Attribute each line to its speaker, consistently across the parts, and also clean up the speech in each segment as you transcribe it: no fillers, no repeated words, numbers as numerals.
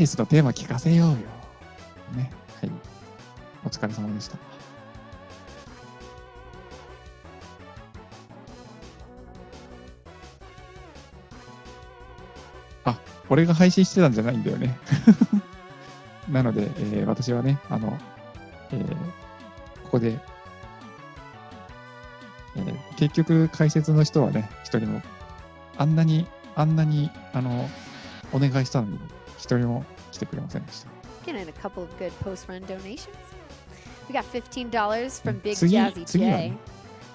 Speaker 1: ースのテーマ聞かせようよ。ね。はい。お疲れ様でした。あ、俺が配信してたんじゃないんだよね。なので、私はね、ここで、結局解説の人はね、一人も、あんなに、お願いしたのに、一人も来てくれませんでした。
Speaker 2: Getting a couple of good post-run donations. We got $15 from Big
Speaker 1: 次
Speaker 2: Jazzy
Speaker 1: は
Speaker 2: J.
Speaker 1: ね、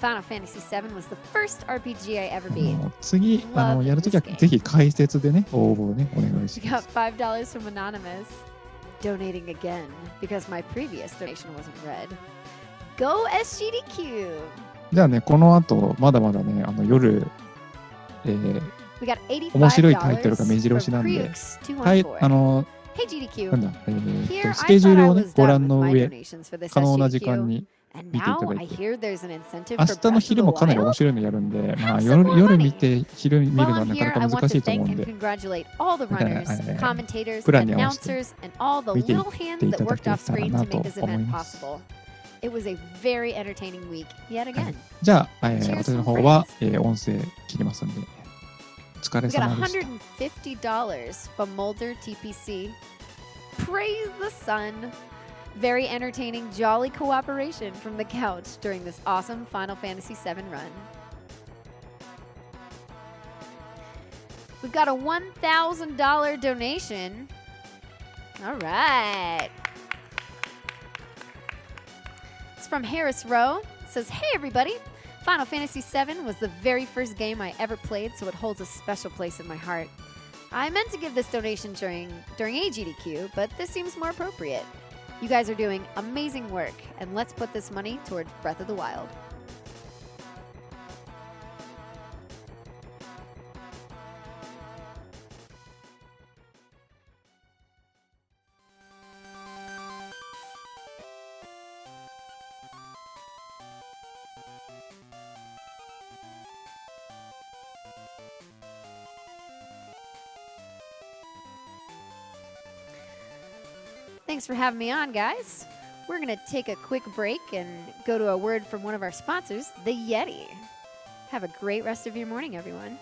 Speaker 2: Final Fantasy VII was the first RPG I ever beat.
Speaker 1: 次、
Speaker 2: Love
Speaker 1: やるとき
Speaker 2: this
Speaker 1: は
Speaker 2: game.
Speaker 1: ぜひ解説でね、応募をね、お願いし
Speaker 2: We
Speaker 1: ま
Speaker 2: got
Speaker 1: す。
Speaker 2: $5 from Anonymous. Donating again because my previous donation wasn't read. Go SGDQ!
Speaker 1: じゃあね、この後、まだまだね、夜、
Speaker 2: We got
Speaker 1: 面白いタイトルが
Speaker 2: $85
Speaker 1: 目白押し
Speaker 2: from
Speaker 1: なんで、
Speaker 2: Priux214. Hey GDQ.
Speaker 1: なんだ、
Speaker 2: Here
Speaker 1: ス
Speaker 2: I
Speaker 1: ケジュー
Speaker 2: thought
Speaker 1: ル
Speaker 2: I
Speaker 1: をね、
Speaker 2: was
Speaker 1: ご
Speaker 2: done
Speaker 1: 覧
Speaker 2: with
Speaker 1: の
Speaker 2: my
Speaker 1: 上、
Speaker 2: donations for this
Speaker 1: 可能な時間
Speaker 2: SGDQ.
Speaker 1: に
Speaker 2: And
Speaker 1: 見ていた
Speaker 2: now
Speaker 1: だい
Speaker 2: I
Speaker 1: て、
Speaker 2: hear there's an incentive
Speaker 1: 明
Speaker 2: for
Speaker 1: 日の
Speaker 2: Breath of
Speaker 1: 昼
Speaker 2: the
Speaker 1: もかなり面
Speaker 2: Wild.
Speaker 1: 白いのやるんで、まあ
Speaker 2: Have some more
Speaker 1: 夜
Speaker 2: money.
Speaker 1: 見て、昼見る
Speaker 2: While
Speaker 1: のは
Speaker 2: I'm
Speaker 1: なか
Speaker 2: here,
Speaker 1: なか
Speaker 2: I
Speaker 1: 難
Speaker 2: want
Speaker 1: し
Speaker 2: to
Speaker 1: いと思う
Speaker 2: thank
Speaker 1: ん
Speaker 2: and
Speaker 1: で、
Speaker 2: congratulate all the
Speaker 1: だから、
Speaker 2: runners, commentators,
Speaker 1: プランに合わせて
Speaker 2: announcers, and all the
Speaker 1: 見ていっ
Speaker 2: little hands
Speaker 1: てい
Speaker 2: that
Speaker 1: ただ
Speaker 2: worked
Speaker 1: け
Speaker 2: off
Speaker 1: たら
Speaker 2: screen
Speaker 1: な
Speaker 2: to
Speaker 1: と
Speaker 2: make this
Speaker 1: 思い
Speaker 2: event
Speaker 1: ます。
Speaker 2: possible. It was a very entertaining week yet
Speaker 1: はい、
Speaker 2: again.
Speaker 1: じゃあ、
Speaker 2: Cheers
Speaker 1: 私の
Speaker 2: from
Speaker 1: 方は、
Speaker 2: friends.
Speaker 1: 音声切りますんで、お疲れ
Speaker 2: We got
Speaker 1: 様でした。
Speaker 2: $150 from Mulder TPC. Praise the sun. Very entertaining, jolly cooperation from the couch during this awesome Final Fantasy VII run. We've got a $1,000 donation. All right. It's from Harris Rowe. It says, hey everybody. Final Fantasy VII was the very first game I ever played, so it holds a special place in my heart. I meant to give this donation during AGDQ, but this seems more appropriate. You guys are doing amazing work, and let's put this money towards Breath of the Wild. Thanks for having me on, guys. We're going to take a quick break and go to a word from one of our sponsors, the Yeti. Have a great rest of your morning, everyone.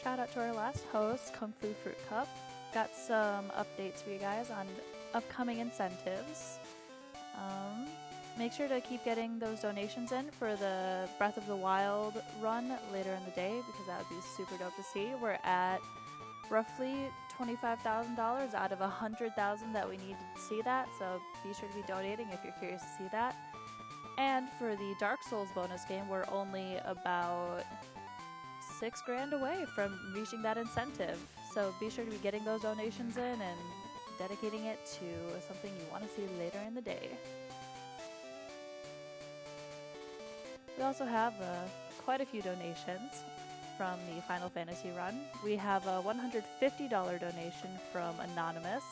Speaker 3: Shout out to our last host, Kung Fu Fruit Cup. Got some updates for you guys on upcoming incentives. Make sure to keep getting those donations in for the Breath of the Wild run later in the day, because that would be super dope to see. We're at roughly $25,000 out of $100,000 that we need to see that, so be sure to be donating if you're curious to see that. And for the Dark Souls bonus game, we're only about $6,000 away from reaching that incentive, so be sure to be getting those donations in and dedicating it to something you want to see later in the day. We also have quite a few donations from the Final Fantasy run. We have a $150 donation from Anonymous.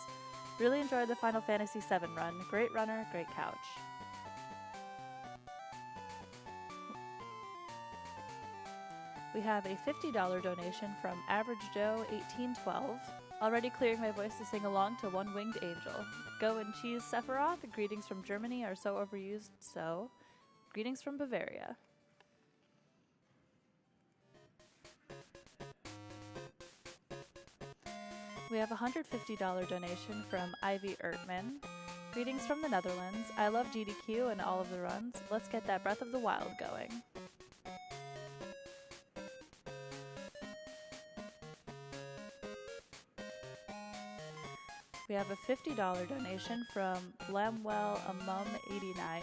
Speaker 3: Really enjoyed the Final Fantasy VII run. Great runner, great couch. We have a $50 donation from Average Joe 1812. Already clearing my voice to sing along to One Winged Angel. Go and cheese Sephiroth. Greetings from Germany are so overused, so. Greetings from Bavaria. We have a $150 donation from Ivy Ertman. Greetings from the Netherlands. I love GDQ and all of the runs. Let's get that Breath of the Wild going. We have a $50 donation from Blamwell Amum89.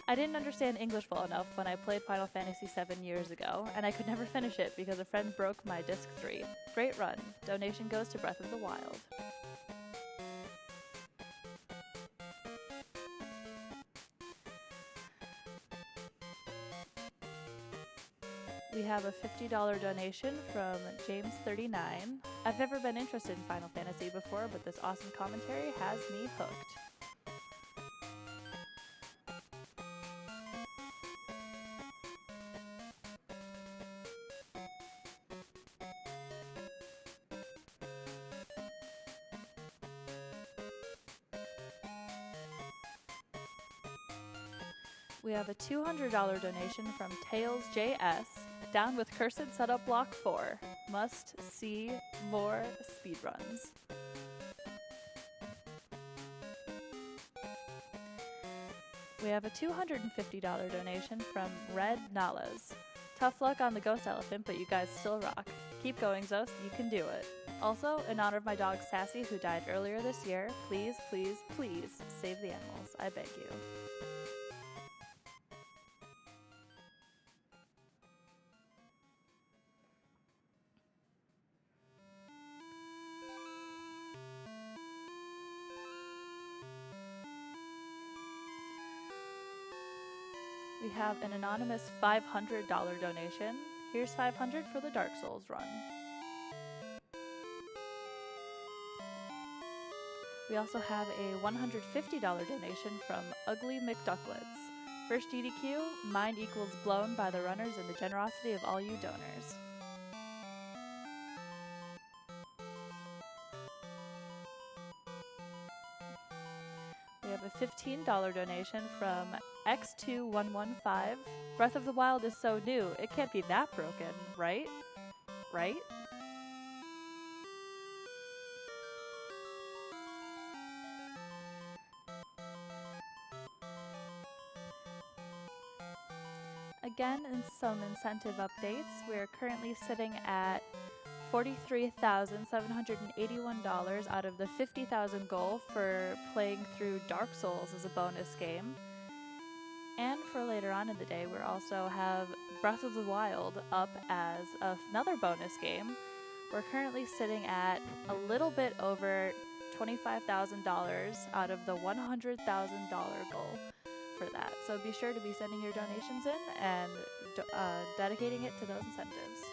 Speaker 3: I didn't understand English well enough when I played Final Fantasy VII years ago, and I could never finish it because a friend broke my disc 3. Great run. Donation goes to Breath of the Wild. We have a $50 donation from James39. I've never been interested in Final Fantasy before, but this awesome commentary has me hooked. We have a $200 donation from Tails JS. Down with Cursed Setup Block 4. Must see more speedruns. We have a $250 donation from Red Nalas. Tough luck on the ghost elephant, but you guys still rock. Keep going, Zost, you can do it. Also, in honor of my dog Sassy, who died earlier this year, please, please, please save the animals. I beg you. We have an anonymous $500 donation. Here's $500 for the Dark Souls run. We also have a $150 donation from Ugly McDucklets. First GDQ, mind equals blown by the runners and the generosity of all you donors. We have a $15 donation from X2115. Breath of the Wild is so new, it can't be that broken, right? Right? Again, in some incentive updates, we're currently sitting at $43,781 out of the $50,000 goal for playing through Dark Souls as a bonus game. And for later on in the day, we also have Breath of the Wild up as another bonus game. We're currently sitting at a little bit over $25,000 out of the $100,000 goal for that. So be sure to be sending your donations in and dedicating it to those incentives.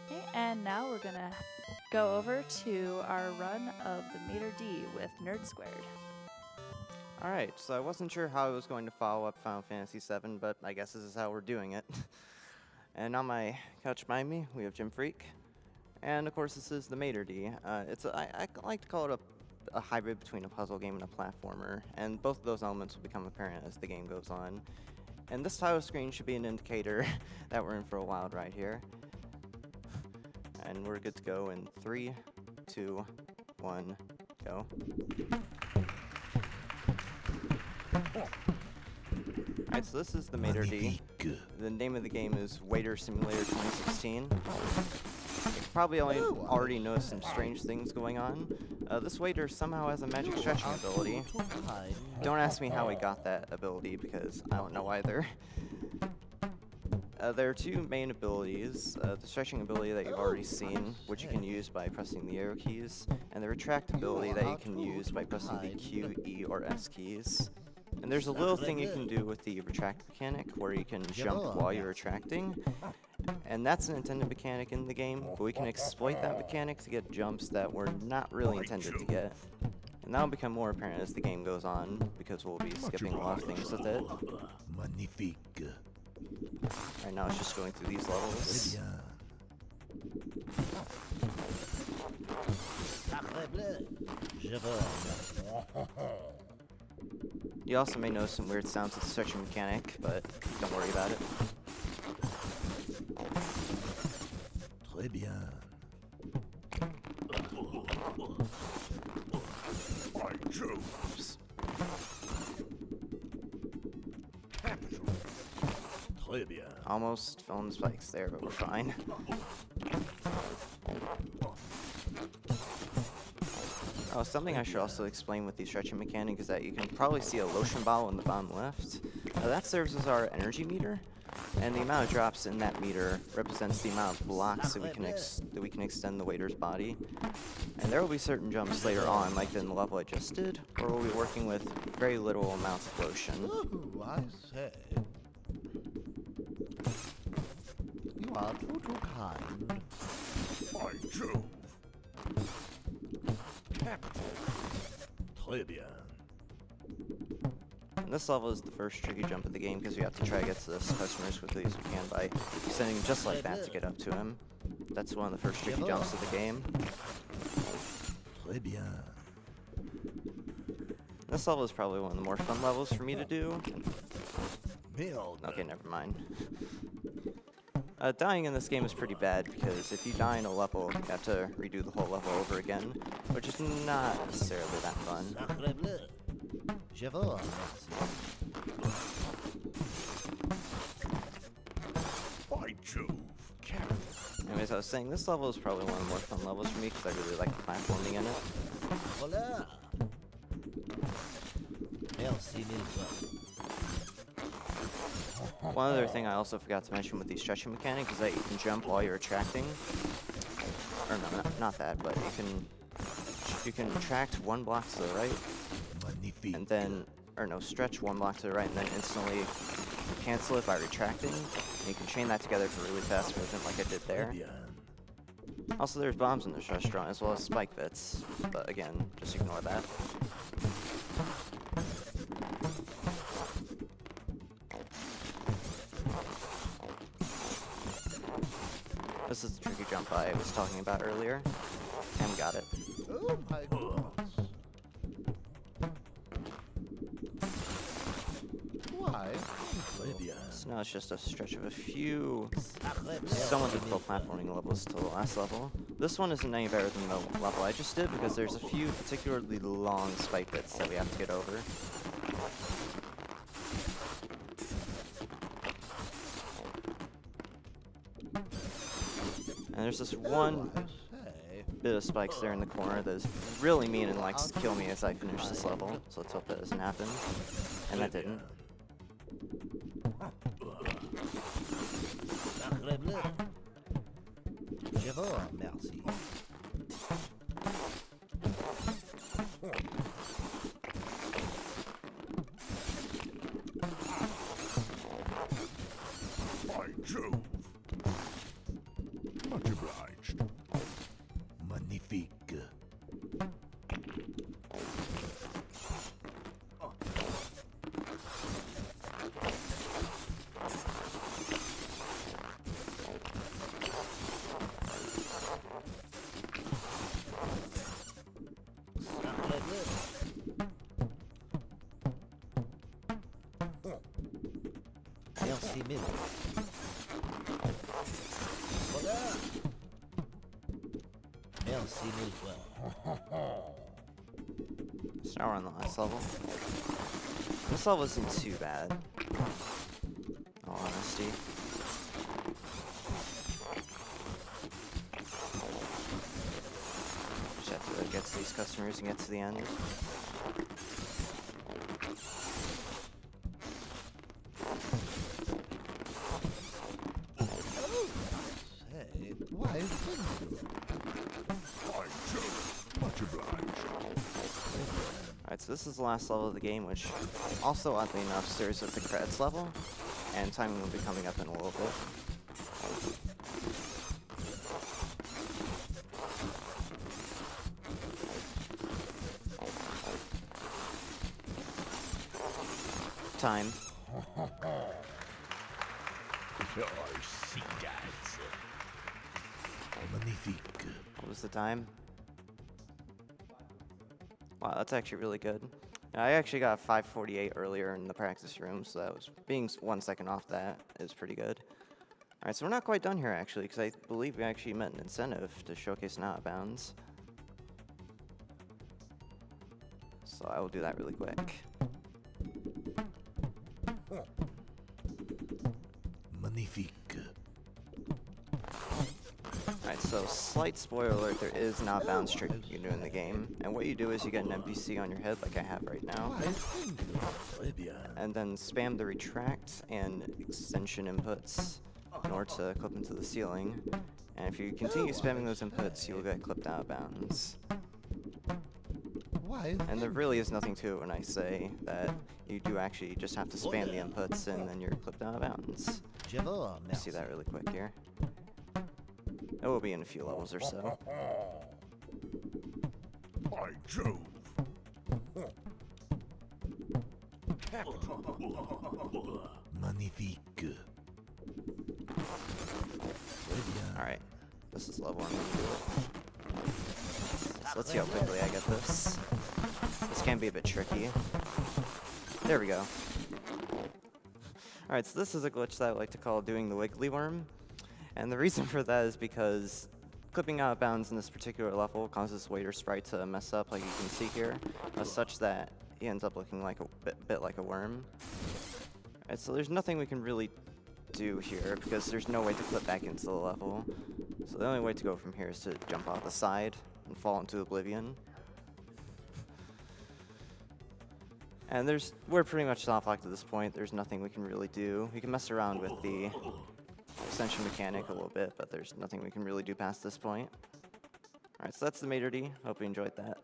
Speaker 3: Okay, and now we're gonna go over to our run of the Maitre D with Nerd Squared.
Speaker 4: Alright, so I wasn't sure how I was going to follow up Final Fantasy VII, but I guess this is how we're doing it. And on my couch behind me, we have Jim Freak. And of course, this is the Maitre D. I like to call it a hybrid between a puzzle game and a platformer, and both of those elements will become apparent as the game goes on. And this title screen should be an indicator that we're in for a wild ride here. And we're good to go in 3, 2, 1, go. Alright, so this is the Maitre D. The name of the game is Waiter Simulator 2016. You've probably already noticed some strange things going on. This waiter somehow has a magic stretching ability. Don't ask me how he got that ability, because I don't know either. There are two main abilities, the stretching ability that you've already seen, which you can use by pressing the arrow keys, and the retract ability that you can use by pressing the Q, E, or S keys. And there's a little thing you can do with the retract mechanic where you can jump while you're retracting. And that's an intended mechanic in the game, but we can exploit that mechanic to get jumps that were not really intended to get. And that'll become more apparent as the game goes on, because we'll be skipping a lot of things with it.
Speaker 5: Magnifique.
Speaker 4: Right now it's just going through these levels. You also may notice some weird sounds with the stretching mechanic, but don't worry about it.
Speaker 5: Très bien. By Jove. Capital. Très bien.
Speaker 4: Almost fell on the spikes there, but we're fine. Oh, something I should also explain with the stretching mechanic is that you can probably see a lotion bottle in the bottom left. That serves as our energy meter, and the amount of drops in that meter represents the amount of blocks that we can extend the waiter's body. And there will be certain jumps later on, like in the level I just did, where we'll be working with very little amounts of lotion.
Speaker 5: Oh, I say. You are too kind. By Jove. Capital. Très bien.
Speaker 4: And this level is the first tricky jump of the game because you have to try to get to this customer as quickly as you can by descending just like that to get up to him. That's one of the first tricky jumps of the game.
Speaker 5: Très bien.
Speaker 4: This level is probably one of the more fun levels for me to do.
Speaker 5: Merde.
Speaker 4: Okay, never mind. Dying in this game is pretty bad because if you die in a level, you have to redo the whole level over again, which is not necessarily that fun.
Speaker 5: Sacré bleu. Je vous remercie. By Jove. Capital.
Speaker 4: Anyways, I was saying this level is probably one of the more fun levels for me because I really like the platforming in it.
Speaker 5: Voilà. Merci mille fois.
Speaker 4: One other thing I also forgot to mention with the stretching mechanic is that you can jump while you're retracting. Or no, not that, but you can retract one block to the right,
Speaker 5: Magnifique.
Speaker 4: and then, or no, stretch one block to the right and then instantly cancel it by retracting. And you can chain that together for really fast movement like I did there. Also, there's bombs in this restaurant as well as spike bits, but again, just ignore that. This is the tricky jump I was talking about earlier, and we got it.
Speaker 5: Oh my goodness. Why?
Speaker 4: So now it's just a stretch of a few somewhat difficult platforming levels to the last level. This one isn't any better than the level I just did because there's a few particularly long spike bits that we have to get over. And there's this one bit of spikes there in the corner that is really mean and likes to kill me as I finish this level, so let's hope that doesn't happen. And that didn't.
Speaker 5: Sacré bleu. Je vous remercie. By Jove. Much obliged. Magnifique. Sacré bleu. Merci mille. Voilà. Merci mille fois.
Speaker 4: So now we're on the last level. This level isn't too bad, in all honesty. Just have to get to these customers and get to the end.
Speaker 5: Hey, why, thank you. By Jove, much obliged.
Speaker 4: Alright, so this is the last level of the game, which also, oddly enough, starts with the credits level, and timing will be coming up in a little bit. Time.
Speaker 5: Magnifique.
Speaker 4: What was the time? Wow, that's actually really good. I actually got 5:48 earlier in the practice room, so that was being 1 second off that is pretty good. Alright, so we're not quite done here actually, because I believe we actually met an incentive to showcase an out of bounds. So I will do that really quick.
Speaker 5: Magnifique.
Speaker 4: Alright, so slight spoiler alert, there is an out of bounds trick you can do in the game. And what you do is you get an NPC on your head like I have right now.
Speaker 5: Très bien.
Speaker 4: And then spam the retract and extension inputs in order to clip into the ceiling. And if you continue spamming those inputs, you will get clipped out of bounds.
Speaker 5: Why?
Speaker 4: And there really is nothing to it when I say that you do actually just have to spam the inputs and then you're clipped out of bounds.
Speaker 5: Je vous
Speaker 4: Let's see
Speaker 5: remercie.
Speaker 4: that really quick here. It will be in a few levels or so.
Speaker 5: By Jove. Magnifique. Très bien.
Speaker 4: Alright, this is level 1. So let's see how quickly I get this. This can be a bit tricky. There we go. Alright, so this is a glitch that I like to call doing the wiggly worm. And the reason for that is because clipping out of bounds in this particular level causes Waiter Sprite to mess up like you can see here, such that he ends up looking like a bit like a worm. Alright, so there's nothing we can really do here because there's no way to clip back into the level. So the only way to go from here is to jump off the side and fall into oblivion. And we're pretty much soft-locked at this point. There's nothing we can really do. We can mess around with the extension mechanic a little bit, but there's nothing we can really do past this point. Alright, so that's the Maitre D. Hope you enjoyed that.